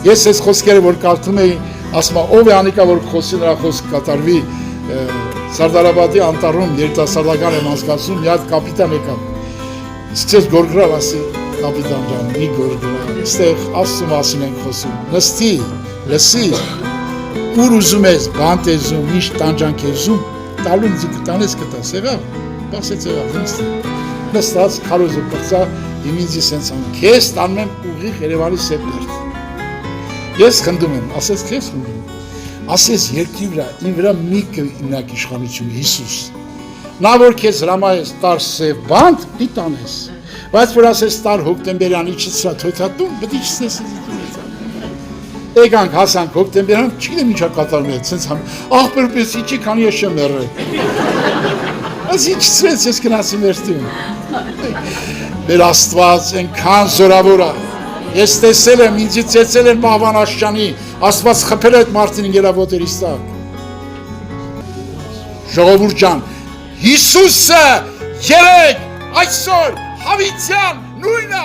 Ես այս խոսքերը որ կարդում էի, ասում եմ, ով է անիկա որ խոսի նրա խոսքը կատարվի Սարդարաբադի անտառում երիտասարդական եմ անցկացնում, մի հատ կապիտան եկավ։ Սկսեց գորգրալ, ասի կապիտան ջան, մի գորգրա, այստեղ Աստծու մասին ենք խոսում։ Նստի, լսի, ուր ուզում ես, բանտ ես ուզում, ինչ տանջանք ես ուզում, տալու ինձ կտանես կտաս, եղավ, բասեց եղավ, նստած, քարոզը պրծա, իմ ինձի սենց ան, քեզ տանում եմ ուղիղ Երևանի Սեպերտ։ Ես խնդում եմ, ասես քեզ խնդում եմ, ասես երկրի վրա, իմ վրա մի կնակ իշխանություն Հիսուս, նա որ քեզ հրամայես տար սև բանտ, մի տանես, բայց որ ասես տար հոկտեմբերյանի չծրա թոյթատում, բդի չսես Եկանք հասանք հոկտեմբերյան, չգիտեմ ինչա կատարում է, ցենց համ, աղբեր պես իջի, քանի ես չեմ եղել։ Այս ինչ ցրեց ես գնացի մեր տուն։ Մեր Աստված այնքան զորավոր է։ Ես տեսել եմ, ինձ ծեծել են մահվան աշճանի, Աստված խփել է այդ մարդին ինգերավորից տակ։ Ժողովուրդ ջան, Հիսուսը երեք այսօր հավիտյան նույնը